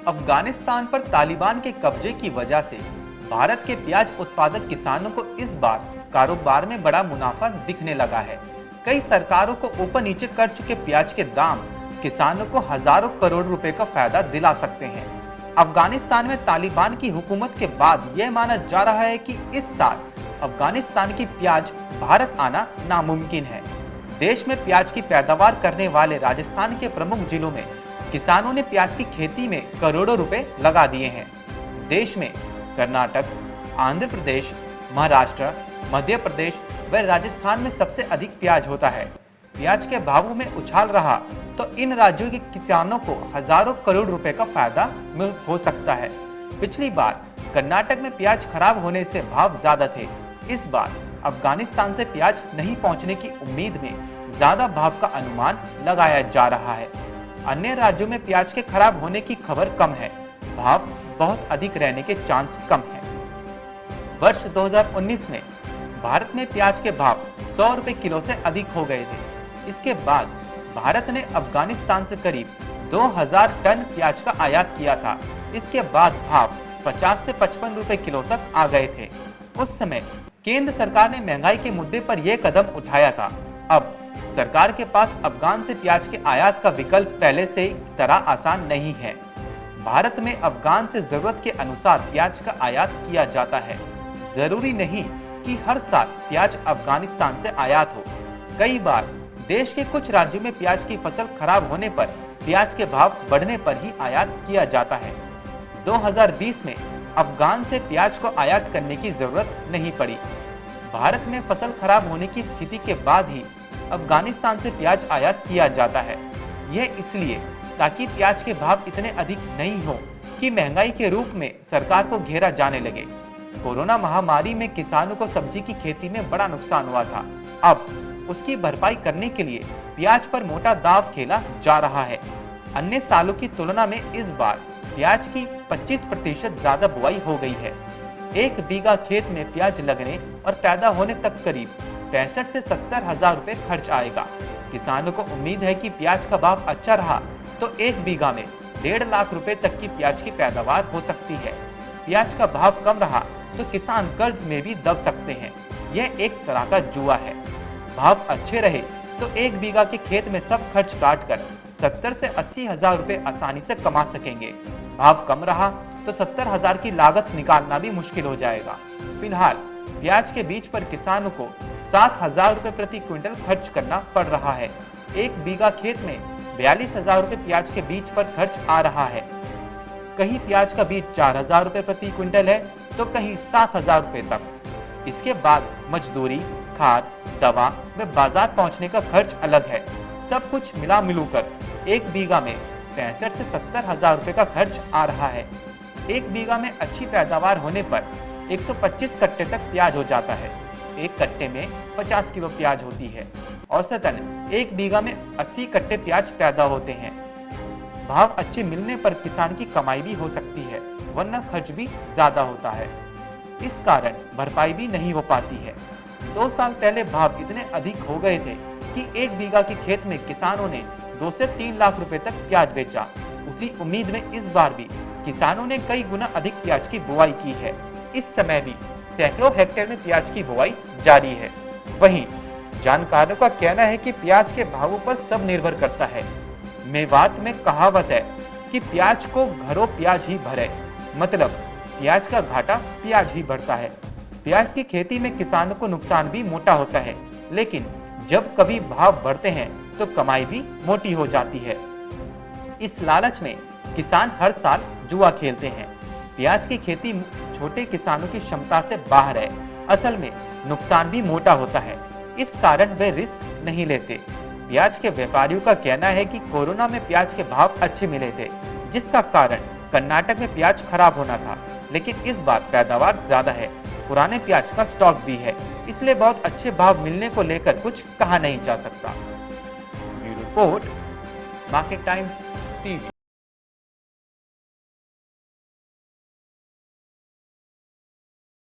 अफगानिस्तान पर तालिबान के कब्जे की वजह से भारत के प्याज उत्पादक किसानों को इस बार कारोबार में बड़ा मुनाफा दिखने लगा है। कई सरकारों को ऊपर नीचे कर चुके प्याज के दाम किसानों को हजारों करोड़ रुपए का फायदा दिला सकते हैं। अफगानिस्तान में तालिबान की हुकूमत के बाद यह माना जा रहा है कि इस साल अफगानिस्तान की प्याज भारत आना नामुमकिन है। देश में प्याज की पैदावार करने वाले राजस्थान के प्रमुख जिलों में किसानों ने प्याज की खेती में करोड़ों रुपए लगा दिए हैं। देश में कर्नाटक, आंध्र प्रदेश, महाराष्ट्र, मध्य प्रदेश व राजस्थान में सबसे अधिक प्याज होता है। प्याज के भावों में उछाल रहा तो इन राज्यों के किसानों को हजारों करोड़ रुपए का फायदा हो सकता है। पिछली बार कर्नाटक में प्याज खराब होने से भाव ज्यादा थे। इस बार अफगानिस्तान से प्याज नहीं पहुंचने की उम्मीद में ज्यादा भाव का अनुमान लगाया जा रहा है। अन्य राज्यों में प्याज के खराब होने की खबर कम है, भाव बहुत अधिक रहने के चांस कम है। वर्ष 2019 में भारत में प्याज के भाव 100 रुपए किलो से अधिक हो गए थे। इसके बाद भारत ने अफगानिस्तान से करीब 2000 टन प्याज का आयात किया था। इसके बाद भाव 50 से 55 रुपए किलो तक आ गए थे। उस समय केंद्र सरकार ने महंगाई के मुद्दे पर यह कदम उठाया था। अब सरकार के पास अफगान से प्याज के आयात का विकल्प पहले से तरह आसान नहीं है। भारत में अफगान से जरूरत के अनुसार प्याज का आयात किया जाता है। जरूरी नहीं कि हर साल प्याज अफगानिस्तान से आयात हो। कई बार देश के कुछ राज्यों में प्याज की फसल खराब होने पर प्याज के भाव बढ़ने पर ही आयात किया जाता है। 2020 में अफगान से प्याज को आयात करने की जरूरत नहीं पड़ी। भारत में फसल खराब होने की स्थिति के बाद ही अफगानिस्तान से प्याज आयात किया जाता है। यह इसलिए ताकि प्याज के भाव इतने अधिक नहीं हो कि महंगाई के रूप में सरकार को घेरा जाने लगे। कोरोना महामारी में किसानों को सब्जी की खेती में बड़ा नुकसान हुआ था। अब उसकी भरपाई करने के लिए प्याज पर मोटा दांव खेला जा रहा है। अन्य सालों की तुलना में इस बार प्याज की 25% ज्यादा बुआई हो गई है। 1 बीघा खेत में प्याज लगने और पैदा होने तक करीब 65 से 70 हजार रुपए खर्च आएगा। किसानों को उम्मीद है कि प्याज का भाव अच्छा रहा तो 1 बीघा में 1.5 लाख रुपए तक की प्याज की पैदावार हो सकती है। प्याज का भाव कम रहा तो किसान कर्ज में भी दब सकते हैं। यह एक तरह का जुआ है। भाव अच्छे रहे तो 1 बीघा के खेत में सब खर्च काट कर 70 से 80 हजार रुपए आसानी से कमा सकेंगे। भाव कम रहा तो 70 हजार की लागत निकालना भी मुश्किल हो जाएगा। फिलहाल प्याज के बीज पर किसानों को 7,000 रुपए प्रति क्विंटल खर्च करना पड़ रहा है। 1 बीघा खेत में 42,000 रुपए प्याज के बीज पर खर्च आ रहा है। कहीं प्याज का बीज 4,000 रुपए प्रति क्विंटल है तो कहीं 7,000 रुपए तक। इसके बाद मजदूरी, खाद, दवा व बाजार पहुंचने का खर्च अलग है। सब कुछ मिला मिलूकर 1 बीघा में 65 से 70 हजार रुपए का खर्च आ रहा है। 1 बीघा में अच्छी पैदावार होने पर 125 कट्टे तक प्याज हो जाता है। 1 कट्टे में 50 किलो प्याज होती है। औसतन 1 बीघा में 80 कट्टे प्याज पैदा होते हैं। भाव अच्छे मिलने पर किसान की कमाई भी हो सकती है, वरना खर्च भी ज्यादा होता है। इस कारण भरपाई भी नहीं हो पाती है। 2 साल पहले भाव इतने अधिक हो गए थे कि 1 बीघा के खेत में किसानों ने 2 से 3 लाख रुपए तक प्याज बेचा। उसी उम्मीद में इस बार भी किसानों ने कई गुना अधिक प्याज की बुआई की है। इस समय भी सैकड़ों हेक्टेयर में प्याज की बुआई जारी है। वहीं जानकारों का कहना है कि प्याज के भावों पर सब निर्भर करता है। मेवात में कहावत है कि प्याज को घरों प्याज ही भरे, मतलब प्याज का घाटा प्याज ही भरता है। प्याज की खेती में किसानों को नुकसान भी मोटा होता है, लेकिन जब कभी भाव बढ़ते हैं तो कमाई भी मोटी हो जाती है। इस लालच में किसान हर साल जुआ खेलते हैं। प्याज की खेती छोटे किसानों की क्षमता से बाहर है। असल में नुकसान भी मोटा होता है, इस कारण वे रिस्क नहीं लेते। प्याज के व्यापारियों का कहना है कि कोरोना में प्याज के भाव अच्छे मिले थे, जिसका कारण कर्नाटक में प्याज खराब होना था, लेकिन इस बार पैदावार ज्यादा है। पुराने प्याज का स्टॉक भी है, इसलिए बहुत अच्छे भाव मिलने को लेकर कुछ कहा नहीं जा सकता। Bureau report, market times TV.